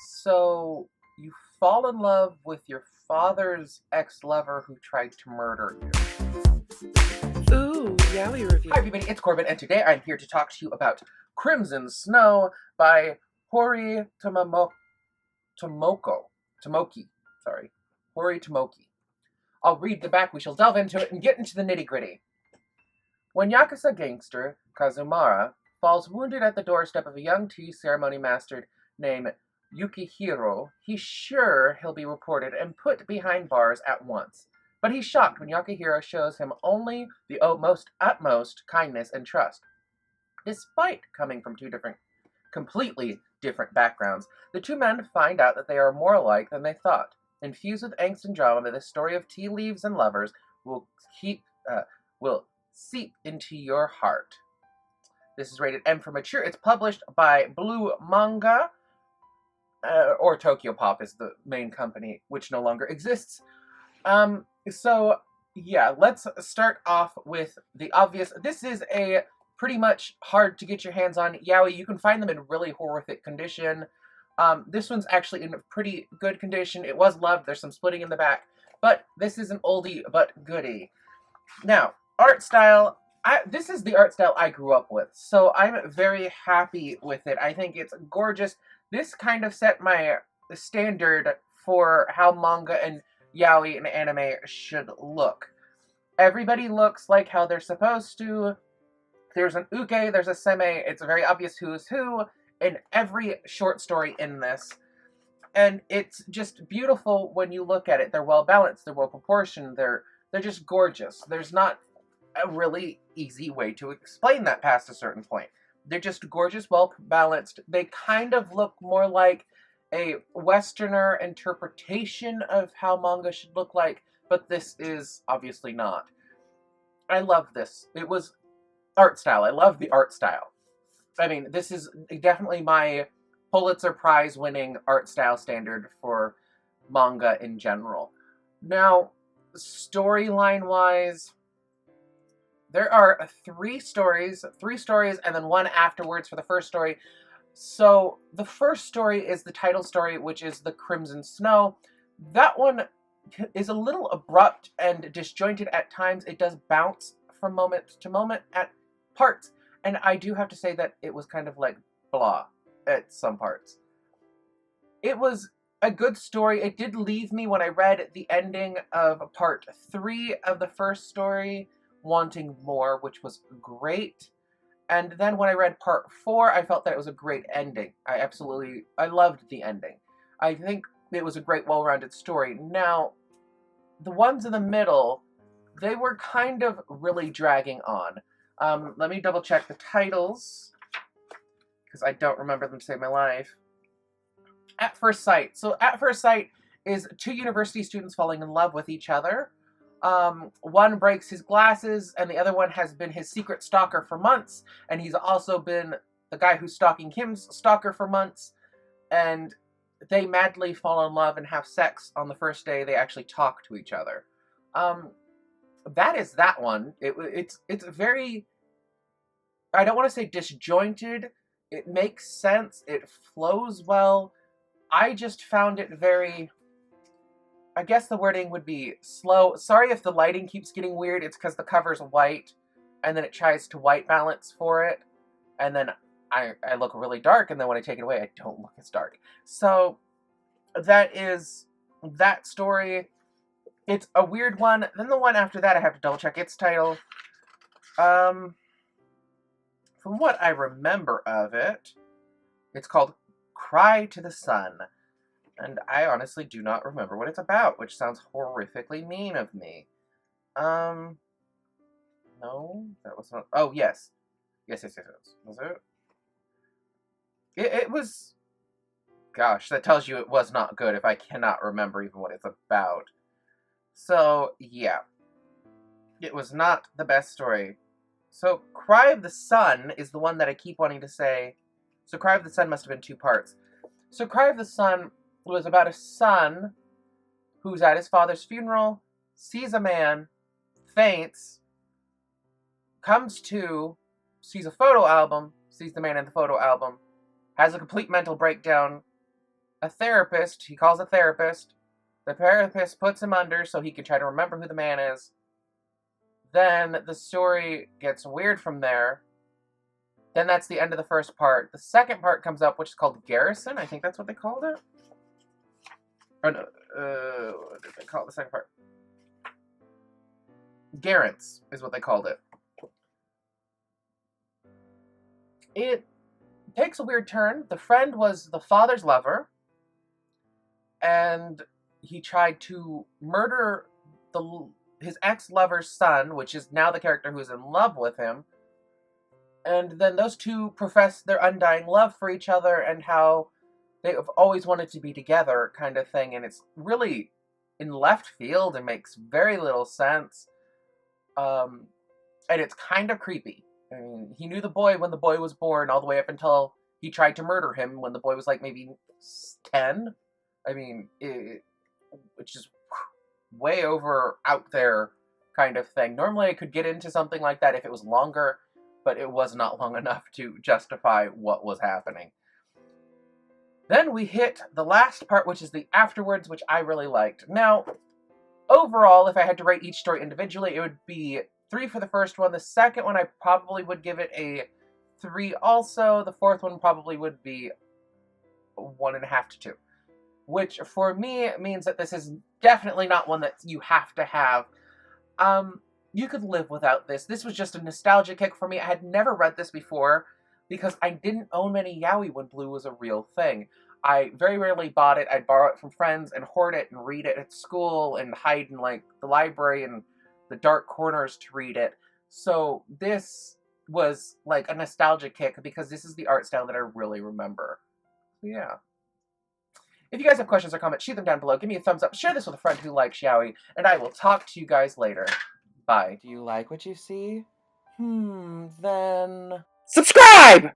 So, you fall in love with your father's ex-lover who tried to murder you. Ooh, Yaoi review. Hi everybody, it's Corbin, and today I'm here to talk to you about Crimson Snow by Hori Tomoki. Sorry. Hori Tomoki. I'll read the back, we shall delve into it, and get into the nitty-gritty. When Yakuza gangster Kazumara falls wounded at the doorstep of a young tea ceremony master named Yukihiro, he's sure he'll be reported and put behind bars at once. But he's shocked when Yukihiro shows him only the utmost kindness and trust. Despite coming from completely different backgrounds, the two men find out that they are more alike than they thought. Infused with angst and drama, this story of tea leaves and lovers will will seep into your heart. This is rated M for mature. It's published by BluManga, or Tokyo Pop is the main company, which no longer exists. So, yeah, let's start off with the obvious. This is a pretty much hard to get your hands on yaoi. You can find them in really horrific condition. This one's actually in pretty good condition. It was loved. There's some splitting in the back. But this is an oldie but goodie. Now, art style. This is the art style I grew up with, so I'm very happy with it. I think it's gorgeous. This kind of set my standard for how manga and yaoi and anime should look. Everybody looks like how they're supposed to. There's an uke, there's a seme, it's very obvious who's who in every short story in this. And it's just beautiful when you look at it. They're well balanced, they're well proportioned, they're just gorgeous. There's not a really easy way to explain that past a certain point. They're just gorgeous, well balanced. They kind of look more like a Westerner interpretation of how manga should look like, but this is obviously not. I love this. It was art style. I love the art style. I mean, this is definitely my Pulitzer Prize winning art style standard for manga in general. Now, storyline wise, there are three stories, and then one afterwards for the first story. So, the first story is the title story, which is The Crimson Snow. That one is a little abrupt and disjointed at times. It does bounce from moment to moment at parts, and I do have to say that it was kind of like blah at some parts. It was a good story. It did leave me, when I read the ending of part 3 of the first story, wanting more, which was great. And then when I read part 4, I felt that it was a great ending. I loved the ending. I think it was a great, well-rounded story. Now, the ones in the middle, they were kind of really dragging on. Let me double check the titles, because I don't remember them to save my life. At First Sight. So At First Sight is two university students falling in love with each other. One breaks his glasses, and the other one has been his secret stalker for months, and he's also been the guy who's stalking him's stalker for months, and they madly fall in love and have sex on the first day they actually talk to each other. That is that one. It's very, I don't want to say disjointed. It makes sense. It flows well. I just found it very, I guess the wording would be slow. Sorry if the lighting keeps getting weird. It's because the cover's white, and then it tries to white balance for it, and then I look really dark, and then when I take it away, I don't look as dark. So that is that story. It's a weird one. Then the one after that, I have to double check its title. From what I remember of it, it's called Cry to the Sun. And I honestly do not remember what it's about, which sounds horrifically mean of me. No, that was not. Oh, yes. Yes. Was it? It was. Gosh, that tells you it was not good if I cannot remember even what it's about. So, yeah. It was not the best story. So, Cry of the Sun is the one that I keep wanting to say. So, Cry of the Sun must have been 2 parts. So, Cry of the Sun was about a son who's at his father's funeral, sees a man, faints, comes to, sees a photo album, sees the man in the photo album, has a complete mental breakdown, a therapist. He calls a therapist. The therapist puts him under so he can try to remember who the man is. Then the story gets weird from there. Then that's the end of the first part. The second part comes up, which is called Garrison. I think that's what they called it. Or no, what did they call it, the second part? Garrants is what they called it. It takes a weird turn. The friend was the father's lover, and he tried to murder his ex-lover's son, which is now the character who's in love with him. And then those two profess their undying love for each other and how they have always wanted to be together, kind of thing. And it's really in left field and makes very little sense. And it's kind of creepy. I mean, he knew the boy when the boy was born, all the way up until he tried to murder him when the boy was like maybe 10. I mean, which is way over out there kind of thing. Normally I could get into something like that if it was longer, but it was not long enough to justify what was happening. Then we hit the last part, which is the afterwards, which I really liked. Now, overall, if I had to rate each story individually, it would be 3 for the first one. The second one, I probably would give it a 3 also. The fourth one probably would be 1.5 to 2. Which, for me, means that this is definitely not one that you have to have. You could live without this. This was just a nostalgia kick for me. I had never read this before because I didn't own many yaoi when Blue was a real thing. I very rarely bought it. I'd borrow it from friends and hoard it and read it at school and hide in, like, the library and the dark corners to read it. So this was, like, a nostalgia kick because this is the art style that I really remember. So, yeah. If you guys have questions or comments, shoot them down below. Give me a thumbs up. Share this with a friend who likes yaoi. And I will talk to you guys later. Bye. Do you like what you see? Then... Subscribe!